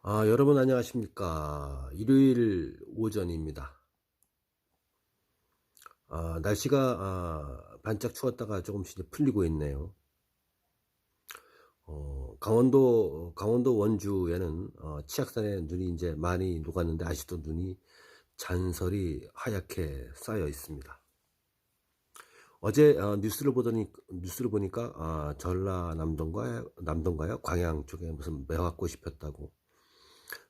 여러분 안녕하십니까. 일요일 오전입니다. 날씨가 반짝 추웠다가 조금씩 이제 풀리고 있네요. 강원도 원주에는 치악산에 눈이 이제 많이 녹았는데 아직도 눈이 잔설이 하얗게 쌓여 있습니다. 어제 뉴스를 보니까 남동가요 광양 쪽에 무슨 매화꽃이 폈다고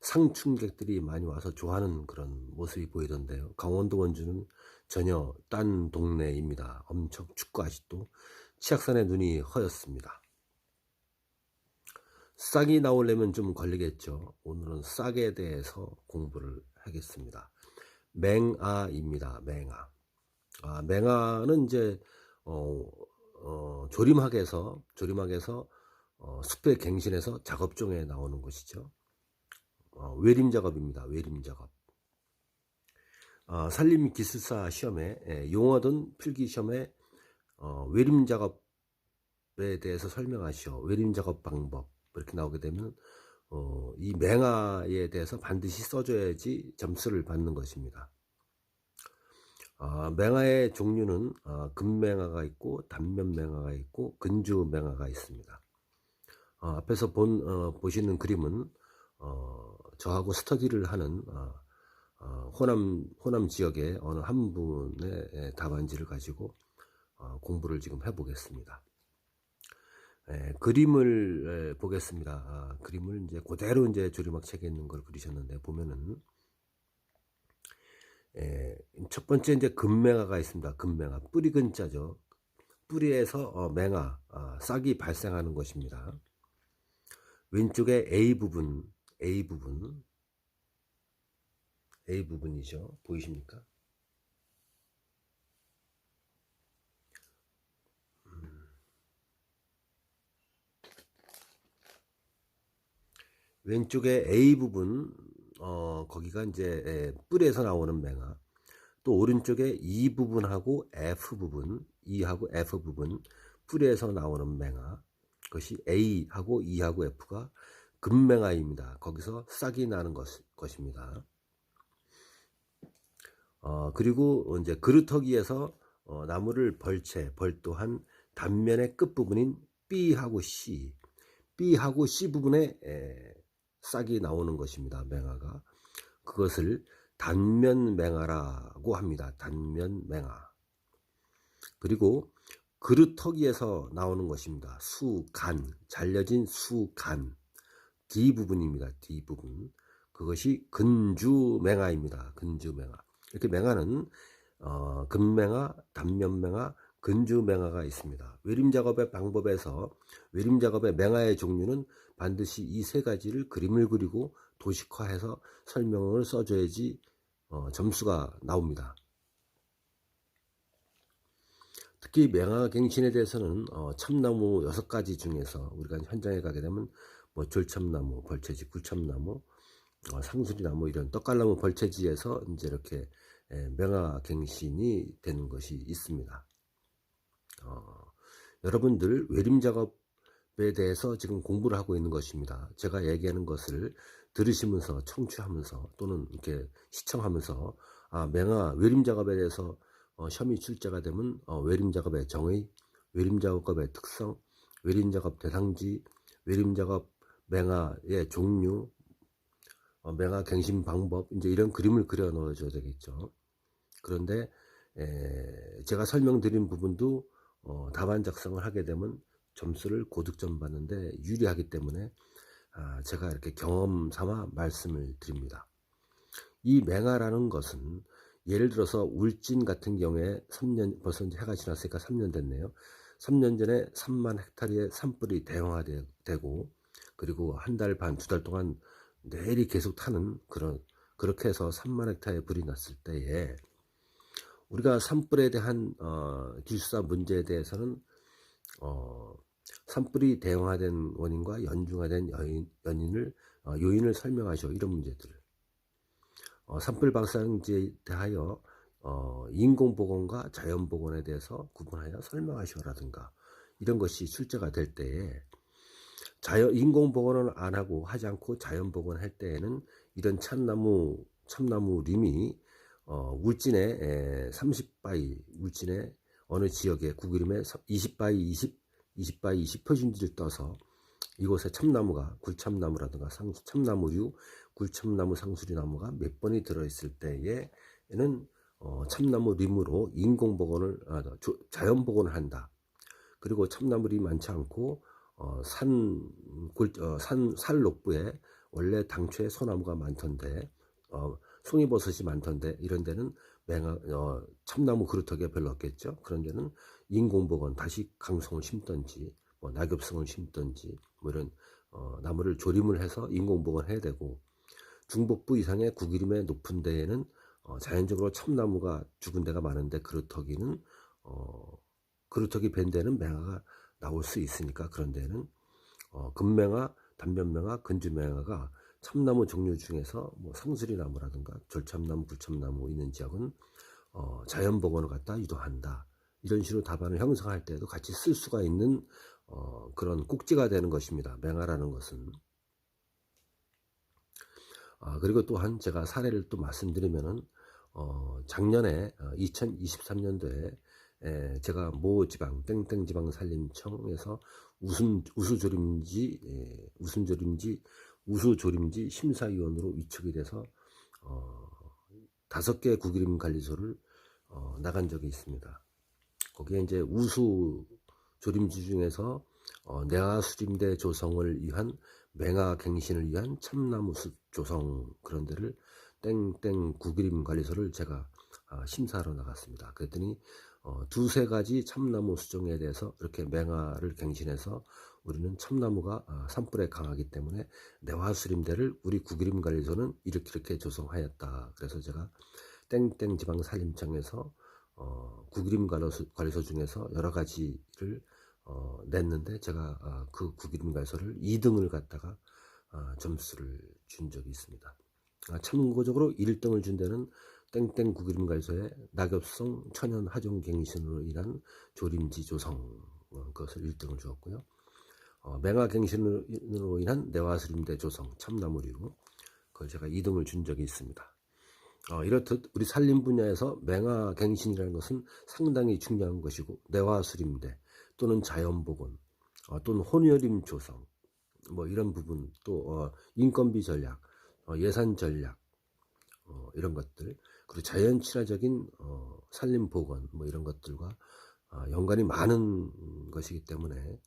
상춘객들이 많이 와서 좋아하는 그런 모습이 보이던데요. 강원도 원주는 전혀 딴 동네입니다. 엄청 춥고 아직도 치악산에 눈이 허였습니다. 싹이 나오려면 좀 걸리겠죠. 오늘은 싹에 대해서 공부를 하겠습니다. 맹아입니다. 맹아. 맹아는 이제 조림학에서 숲에 갱신해서 작업종에 나오는 것이죠. 외림 작업입니다. 외림 작업. 산림기술사 시험에 용어든 필기 시험에 외림 작업에 대해서 설명하시오. 외림 작업 방법 이렇게 나오게 되면 이 맹아에 대해서 반드시 써줘야지 점수를 받는 것입니다. 맹아의 종류는 금맹아가 있고 단면맹아가 있고 근주맹아가 있습니다. 앞에서 보시는 그림은 저하고 스터디를 하는 호남 지역의 어느 한 분의 답안지를 가지고 공부를 지금 해보겠습니다. 그림을 보겠습니다. 그림을 이제 그대로 이제 조리막 책에 있는 걸 그리셨는데 보면은 첫 번째 이제 금맹아가 있습니다. 금맹아 뿌리 근자죠. 뿌리에서 맹아 싹이 발생하는 것입니다. 왼쪽에 A 부분이죠. 보이십니까? 왼쪽에 A 부분, 거기가 이제 뿌리에서 나오는 맹아. 또 오른쪽에 E 부분하고 F 부분, E하고 F 부분, 뿌리에서 나오는 맹아. 그것이 A하고 E하고 F가 금맹아입니다. 거기서 싹이 나는 것입니다. 그리고 이제 그루터기에서 나무를 벌도한 단면의 끝부분인 B하고 C 부분에 싹이 나오는 것입니다. 맹아가. 그것을 단면맹아라고 합니다. 단면맹아. 그리고 그루터기에서 나오는 것입니다. 수간, 잘려진 수간. D 부분입니다. D 부분. 그것이 근주맹아입니다. 근주맹아. 이렇게 맹아는 금맹아, 단면맹아, 근주맹아가 있습니다. 외림 작업의 방법에서 외림 작업의 맹아의 종류는 반드시 이 세 가지를 그림을 그리고 도식화해서 설명을 써줘야지 점수가 나옵니다. 특히 맹아갱신에 대해서는 참나무 6가지 중에서 우리가 현장에 가게 되면 뭐 졸참나무, 벌채지, 굴참나무, 상수리나무 이런 떡갈나무 벌채지에서 이제 이렇게 맹아갱신이 되는 것이 있습니다. 여러분들 외림 작업에 대해서 지금 공부를 하고 있는 것입니다. 제가 얘기하는 것을 들으시면서 청취하면서 또는 이렇게 시청하면서 맹아 외림 작업에 대해서 시험이 출제가 되면 외림 작업의 정의, 외림 작업의 특성, 외림 작업 대상지, 외림 작업 맹아의 종류, 맹아 갱신 방법 이제 이런 그림을 그려 넣어줘야 되겠죠. 그런데 제가 설명드린 부분도 답안 작성을 하게 되면 점수를 고득점 받는데 유리하기 때문에 제가 이렇게 경험 삼아 말씀을 드립니다. 이 맹아라는 것은 예를 들어서 울진 같은 경우에 3년 벌써 이제 해가 지났으니까 3년 됐네요. 3년 전에 3만 헥타르의 산불이 대형화되고 그리고 한 달 반, 2달 동안 내일이 계속 타는 그렇게 해서 3만 헥타르의 불이 났을 때에 우리가 산불에 대한 기술사 문제에 대해서는 산불이 대형화된 원인과 연중화된 요인을 설명하시오. 이런 문제들을 산불 발생지에 대하여 인공보건과 자연보건에 대해서 구분하여 설명하시오라든가 이런 것이 출제가 될 때에 인공 복원을 안 하고 하지 않고 자연 복원할 때에는 이런 참나무림이 울진의 30바이, 울진의 어느 지역의 구기림에 20바이 20, 20바이 20 표준지를 떠서 이곳에 참나무가 굴참나무라든가 참나무류, 굴참나무, 상수리나무가 몇 번이 들어있을 때에는 참나무림으로 인공복원을 자연복원을 한다. 그리고 참나무림이 많지 않고 산 녹부에 원래 당초에 소나무가 많던데 송이버섯이 많던데 이런 데는 참나무 그루터기가 별로 없겠죠. 그런 데는 인공복원 다시 강송을 심던지 뭐 낙엽송을 심던지 뭐 이런 나무를 조림을 해서 인공복원 해야 되고, 중북부 이상의 구기림의 높은 데에는 자연적으로 참나무가 죽은 데가 많은데 그루터기는 그루터기 밴 데는 맹아가 나올 수 있으니까 그런 데는 금맹아, 단면맹아, 근주맹아가 참나무 종류 중에서 뭐 상수리나무라든가 절참나무, 굴참나무 있는 지역은 자연복원을 갖다 유도한다. 이런 식으로 답안을 형성할 때도 같이 쓸 수가 있는 그런 꼭지가 되는 것입니다. 맹아라는 것은. 그리고 또한 제가 사례를 또 말씀드리면은 작년에 2023년도에 제가 모 지방 땡땡지방 산림청에서 우수조림지 심사위원으로 위촉이 돼서 5개 구기림 관리소를 나간 적이 있습니다. 거기에 이제 우수조림지 중에서 내화수림대 조성을 위한 맹아갱신을 위한 참나무 숲 조성, 그런 데를 땡땡 구기림 관리소를 제가 심사하러 나갔습니다. 그랬더니 두세 가지 참나무 수종에 대해서 이렇게 맹아를 갱신해서 우리는 참나무가 산불에 강하기 때문에 내화수림대를 우리 구기림 관리소는 이렇게 조성하였다. 그래서 제가 땡땡 지방 산림청에서 구기림 관리소 중에서 여러 가지를 냈는데 제가 그 구기림 관리소를 2등을 갖다가 점수를 준 적이 있습니다. 참고적으로 1등을 준 데는 땡땡 구기림 관리소의 낙엽송 천연 하종 갱신으로 인한 조림지 조성, 그것을 1등을 주었고요. 맹아 갱신으로 인한 내화수림대 조성 참나무류, 그걸 제가 2등을 준 적이 있습니다. 이렇듯 우리 산림 분야에서 맹아 갱신이라는 것은 상당히 중요한 것이고, 내화수림대 또는 자연복원 또는 혼여림 조성 뭐 이런 부분, 또 인건비 전략, 예산 전략, 이런 것들, 그리고 자연 친화적인 산림 복원 뭐 이런 것들과 연관이 많은 것이기 때문에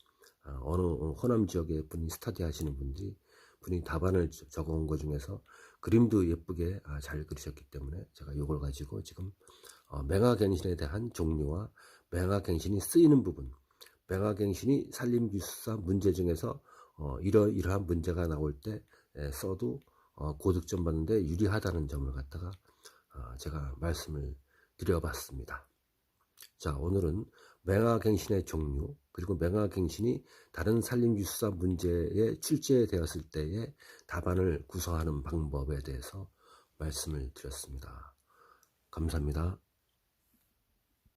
어느 호남 지역의 분이 스터디 하시는 분이 답안을 적어온 것 중에서 그림도 예쁘게 잘 그리셨기 때문에 제가 이걸 가지고 지금 맹아갱신에 대한 종류와 맹아갱신이 쓰이는 부분, 맹아갱신이 산림기술사 문제 중에서 이러한 문제가 나올 때 써도 고득점 받는데 유리하다는 점을 갖다가 제가 말씀을 드려봤습니다. 자, 오늘은 맹아갱신의 종류, 그리고 맹아갱신이 다른 산림기술사 문제에 출제되었을 때의 답안을 구성하는 방법에 대해서 말씀을 드렸습니다. 감사합니다.